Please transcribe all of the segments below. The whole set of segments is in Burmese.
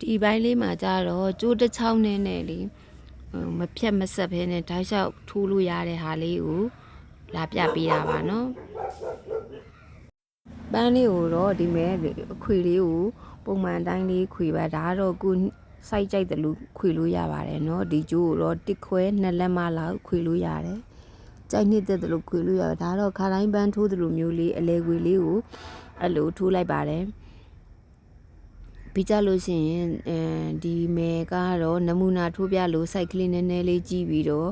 ဒီပိုင်းလေးမှာကြတော့ကျိုးတစ်ချောင်းနဲ့လေမဖြတ်မဆက်ဖဲနဲ့ဓာတ်လျှောက်ထိုးလို့ရတဲ့ဟာလေးကိုလာပြပေးတာပါနော်ပန်းလေးကိုတော့ဒီမဲ့အခွေလေးကိုပုံမှန်တိုင်းလေးခွေပါဒါကတော့ကိုစိုက်ကြိုက်တယ်လို့ခွေလို့ရပါတယ်နော်ဒီကျိုးကိုတော့တစ်ခွဲ2လက်မလောက်ခွေလို့ရတယ်ကြိုက်နှစ်သက်တယ်လို့ခွေလို့ရတယ်ဒါတော့ခါတိုင်းပန်းထိုးတယ်လို့မျိုးလေးအလဲခွေလေးကိုအဲ့လိုထိုးလိုက်ပါတယ်ပြီးကြလို့ရှိရင်ဒီမဲကတော့နမူနာထိုးပြလို့စိုက်ကလေးနည်းနည်းလေးကြည့်ပြီးတော့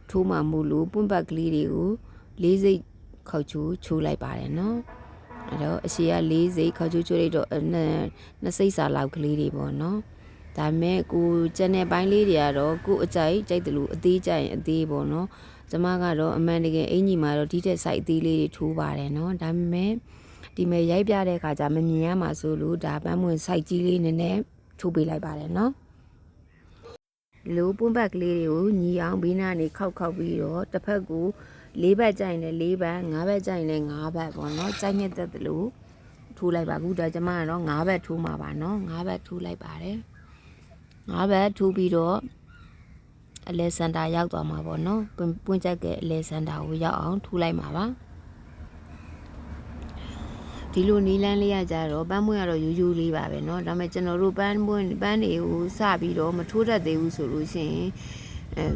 ထိုးမှမို့လို့ပွန့်ပတ်ကလေးတွေကိုလေးစိတ်ခောက်ချိုးလိုက်ပါတယ်နော်အဲ့တော့အရှိကလေးစိတ်ခောက်ချိုးလိုက်တော့နှစ်စိတ်စာလောက်ကလေးတွေပေါ့နော်ဒါမဲ့ကိုကျန်တဲ့ပိုင်းလေးတွေကတော့ကိုအကြိုက်ကြိုက်တယ်လို့အသေးကြိုက်ရင်အသေးပေါ့နော်ကျမကတော့အမှန်တကယ်အင်ကြီးမှာတော့ဒီတဲ့စိုက်အသေးလေးတွေထိုးပါတယ်နော်ဒါပေမဲ့ဒီမဲ့ရိုက်ပြတဲ့အခါကျမမြင်ရမှာဆိုလို့ဒါပန်းမွင့်စိုက်ကြီးလေးနည်းနည်းထိုးပေးလိုက်ပါတယ်နော်လိုပွန့်ပတ်ကလေးတွေကိုညီအောင်ဘေးနားနေခောက်ပြီးတော့တစ်ဖက်ကို၄ဘက်ကြိုင်နဲ့၄ဘက်၅ဘက်ကြိုင်နဲ့၅ဘက်ပေါ့နော်ကြိုက်နေတဲ့လို့ထိုးလိုက်ပါအခုဒါကျမကတော့၅ဘက်ထိုးမှာပါနော်၅ဘက်ထိုးလိုက်ပါတယ်၅ဘက်ထိုးပြီးတော့အလဲစင်တာရောက်သွားမှာပေါ့နော်ပွင့်ချက်ကအလဲစင်တာကိုရောက်အောင်ထိုးလိုက်မှာပါဒီလိုနီးလန်းလေးရကြတော့ပန်းမွင့်ကတော့ရိုးလေးပါပဲเนาะဒါပေမဲ့ကျွန်တော်တို့ပန်းတွေကိုစပြီးတော့မထိုးတတ်သေးဘူးဆိုလို့ရှိရင်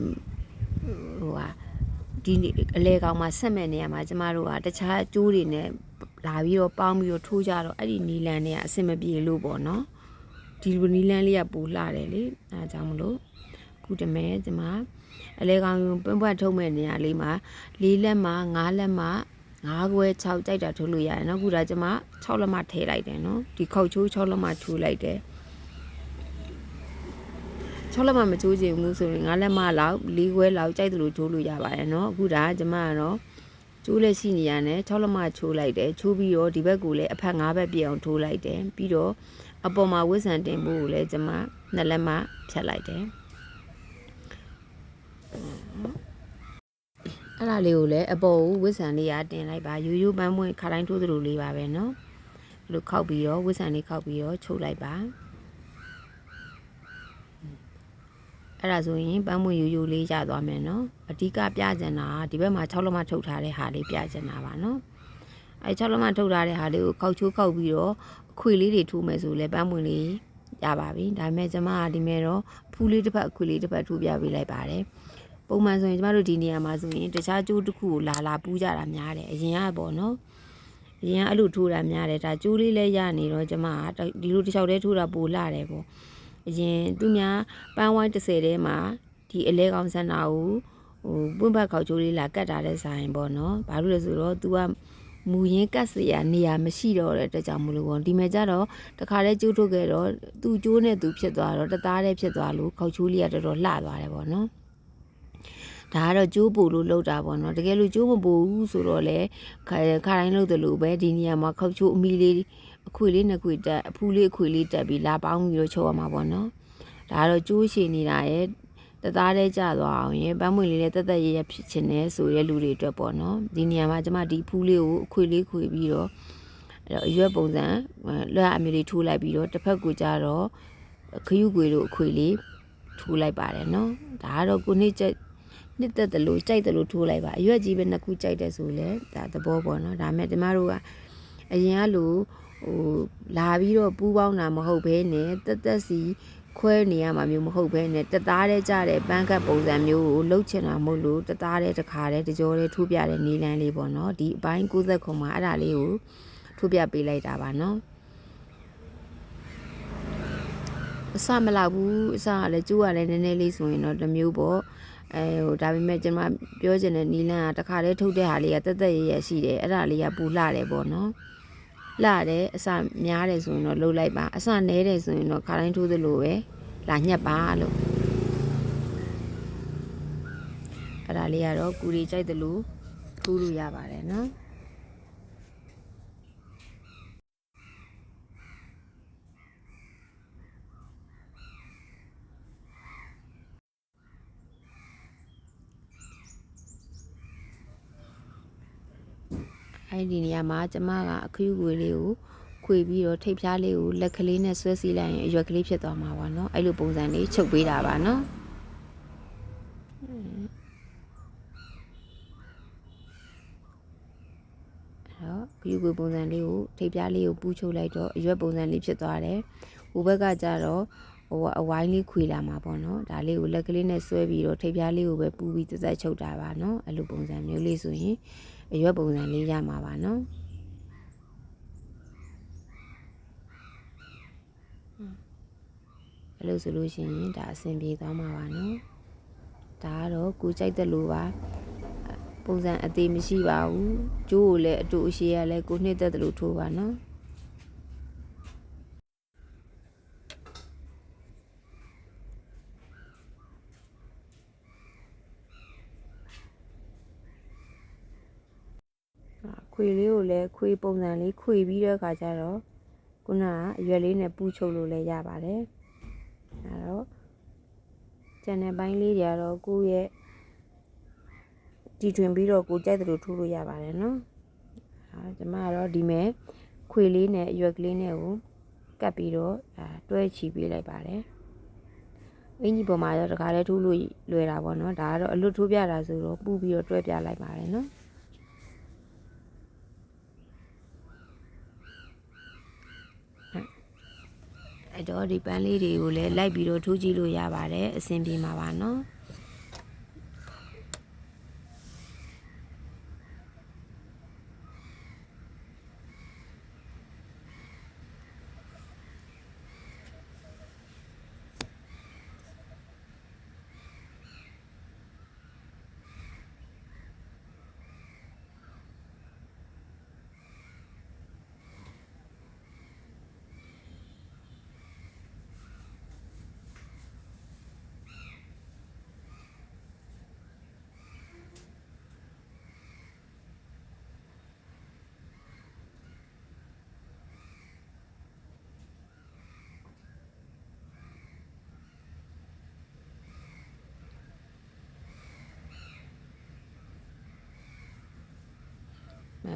ဒီအလဲကောင်မှာဆက်မဲ့နေရမှာကျမတို့ကတခြားအကျိုးတွေနဲ့လာပြီးတော့ပေါင်းပြီးတော့ထိုးကြတော့အဲ့ဒီနီးလန်းတွေကအဆင်မပြေလို့ပေါ့เนาะဒီလိုနီးလန်းလေးကပူလှတယ်လေအဲဒါကြောင့်မလို့ခုတမဲကျမအလဲကောင်ပွင့်ထုတ်မဲ့နေရာလေးမှာ၄လက်မှာ5လက်မှာ5ခွဲ6ကြိုက်တာထိုးလို့ရတယ်เนาะခုဒါကျမ6လက်မထည့်လိုက်တယ်เนาะဒီခောက်ချိုး6လက်မထိုးလိုက်တယ်6လက်မမချိုးချင်ဘူးဆိုရင်5လက်မလောက်4ခွဲလောက်ကြိုက်တယ်လို့ထိုးလို့ရပါတယ်เนาะအခုဒါကျမကတော့ကျိုးလက်ရှိနေရနဲ့6လက်မချိုးလိုက်တယ်ချိုးပြီးတော့ဒီဘက်ကိုလည်းအဖက်5ဘက်ပြည့်အောင်ထိုးလိုက်တယ်ပြီးတော့အပေါ်မှာဝစ်ဆန်တင်ဖို့ကိုလည်းကျမ2လက်မဖြတ်လိုက်တယ်အဲ့ဒါလေးကိုလည်းအပေါ်ကိုဝစ်ဆန်လေးရတင်လိုက်ပါရိုးပန်းပွင့်ခါတိုင်းထိုးသလိုလေးပါပဲเนาะအဲ့လိုခောက်ပြီးတော့ဝစ်ဆန်လေးခောက်ပြီးတော့ချုပ်လိုက်ပါအဲ့ဒါဆိုရင်ပန်းပွင့်ရိုးလေးရသွားမယ်เนาะအဓိကပြချင်တာဒီဘက်မှာ6လက်မထုတ်ထားတဲ့ဟာလေးပြချင်တာပါเนาะအဲ့6လက်မထုတ်ထားတဲ့ဟာလေးကိုခောက်ချိုးခောက်ပြီးတော့အခွေလေးတွေထိုးမယ်ဆိုလဲပန်းပွင့်လေးရပါပြီဒါပေမဲ့ကျမကဒီမဲ့တော့ဖူးလေးတစ်ဖက်အခွေလေးတစ်ဖက်ထိုးပြပေးလိုက်ပါတယ်ပုံမှန်ဆိုရင်ကျမတို့ဒီနေရာမှာဆိုရင်တခြားကျိုးတစ်ခုကိုလာပူးကြတာများတယ်အရင်ကပေါ့နော်အရင်ကအဲ့လိုထိုးတာများတယ်ဒါကျိုးလေးလည်းရနေတော့ကျမကဒီလိုတစ်ချောက်တည်းထိုးတာပိုလှတယ်ပေါ့အရင်သူများပန်းဝိုင်း30ထဲမှာဒီအလဲကောင်စံတာကိုပွင့်ဘက်ခေါက်ချိုးလေးလာကတ်တာတဲ့ဆိုင်ပေါ့နော်ဘာလို့လဲဆိုတော့ तू ကမူရင်းကတ်စရာနေရာမရှိတော့တဲ့အတွက်ကြောင့်မလို့ပေါ့ဒီမဲ့ကြတော့တခါတည်းကျိုးထုတ်ခဲ့တော့သူ့ကျိုးနဲ့သူဖြစ်သွားတော့တသားတည်းဖြစ်သွားလို့ခေါက်ချိုးလေးကတော်တော်လှသွားတယ်ပေါ့နော်ဒါကတော့ကျိုးပူလို့လောက်တာပေါ့နော်တကယ်လို့ကျိုးမပူဘူးဆိုတော့လေခါတိုင်းလောက်တယ်လို့ပဲဒီနေရာမှာခောက်ချိုးအမီလေးအခွေလေးနှစ်ခွေတက်အဖူးလေးအခွေလေးတက်ပြီးလာပေါင်းပြီးတော့ချုပ်ရမှာပေါ့နော်ဒါကတော့ကျိုးရှည်နေတာရဲ့တသားတည်းကျသွားအောင်ရင်ပန်းမွေလေးလည်းတက်ရဖြစ်ချင်တယ်ဆိုရဲလူတွေအတွက်ပေါ့နော်ဒီနေရာမှာကျမဒီဖူးလေးကိုအခွေလေးခွေပြီးတော့အဲ့တော့အရွက်ပုံစံလွှတ်အမျိုးလေးထိုးလိုက်ပြီးတော့တစ်ဖက်ကိုကြတော့ခရုခွေတို့အခွေလေးထိုးလိုက်ပါတယ်နော်ဒါကတော့ကိုနှစ်ချက်နှစ်သက်တယ်လို့ကြိုက်တယ်လို့ထိုးလိုက်ပါအရွက်ကြီးပဲနှစ်ခုကြိုက်တယ်ဆိုလဲဒါသဘောပေါ့နော်ဒါမဲ့ကျမတို့ကအရင်ကလို့လာပြီးတော့ပူးပေါင်းတာမဟုတ်ဘဲနဲ့တက်စီခွဲနေရမှာမျိုးမဟုတ်ဘဲနဲ့တသားတည်းကြတဲ့ပန်းကတ်ပုံစံမျိုးကိုလှုပ်ချင်တာမဟုတ်လို့တသားတည်းတစ်ခါတည်းတကြောတည်းထိုးပြတဲ့နီလန်းလေးပေါ့နော်ဒီအပိုင်း60ခုမှာအဲ့ဒါလေးကိုထိုးပြပေးလိုက်တာပါနော်အစမလောက်ဘူးအစကလည်းကျိုးကလည်းနည်းနည်းလေးဆိုရင်တော့တစ်မျိုးပေါ့ဒါပေမဲ့ကျွန်မပြောချင်တဲ့နီလန်းကတစ်ခါတည်းထုတ်တဲ့ဟာလေးကတက်ရရှိတယ်အဲ့ဒါလေးကပူလှတယ်ပေါ့နော်လှတယ်အစများတယ်ဆိုရင်တော့လှုပ်လိုက်ပါအစနဲတယ်ဆိုရင်တော့ခါတိုင်းထိုးသလိုပဲလာညက်ပါလို့အဲ့ဒါလေးကတော့ကူရီကြိုက်သလိုထိုးလို့ရပါတယ်နော်အဲ့ဒီနေရာမှာကျမကအခယူခွေလေးကိုခွ ခွေပြီးတော့ထိပ်ဖြားလေးကိုလက်ကလေးနဲ့ဆွဲစီးလိုက်ရင်အရွက်ကလေးဖြစ်သွားမှာပါเนาะအဲ့လိုပုံစံလေးချုပ်ပေးတာပါเนาะဂယူကိုပုံစံလေးကိုထိပ်ပြားလေးကိုပူးချုပ်လိုက်တော့အရွက်ပုံစံလေးဖြစ်သွားတယ်ဟိုဘက်ကကျတော့အဝိုင်းလေးခွေလာမှာပေါ့နော်ဒါလေးကိုလက်ကလေးနဲ့ဆွဲပြီးတော့ထိပ်ပြားလေးကိုပဲပူးပြီးသက်သက်ချုပ်တာပါနော်အဲ့လိုပုံစံမျိုးလေးဆိုရင်အရွက်ပုံစံလေးရမှာပါနော်အဲ့လိုဆိုလို့ရှိရင်ဒါအဆင်ပြေသွားမှာပါနော်ဒါကတော့ကိုကြိုက်တဲ့လိုပါပုံစံအသေးမရှိပါဘူးကျိုးကိုလည်းအတူအရှိရလဲကိုနှစ်သက်တယ်လို့ထိုးပါနော်ခွေလေးကိုလည်းခွေပုံစံလေးခွေပြီးတဲ့အခါကျတော့ခုနကအရွက်လေးနဲ့ပူးချုပ်လို့လည်းရပါတယ်အဲတော့ကျန်တဲ့ပိုင်းလေးတွေကတော့ကိုယ့်ရဲ့တီထွင်ပြီးတော့ကိုကြိုက်တယ်လို့ထိုးလို့ရပါတယ်နော်ကျမကတော့ဒီမဲ့ခွေလေးနဲ့အရွက်ကလေးနဲ့ကိုကပ်ပြီးတော့တွဲချီပေးလိုက်ပါတယ်အင်ကြီးပေါ်မှာတော့တခါတည်းထိုးလို့လွယ်တာပေါ့နော်ဒါကတော့အလွတ်ထိုးပြတာဆိုတော့ပူပြီးတော့တွဲပြလိုက်ပါတယ်နော်အဲ့တော့ဒီပန်းလေးတွေကိုလည်းလိုက်ပြီးတော့ထိုးကြည့်လို့ရပါတယ်အဆင်ပြေမှာပါနော်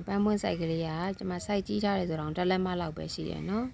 ပန်းပွင့်ဆိုင်ကလေးကကျွန်မစိုက်ကြီးထားတယ်ဆိုတော့တက်လက်မလောက်ပဲရှိတယ်နော်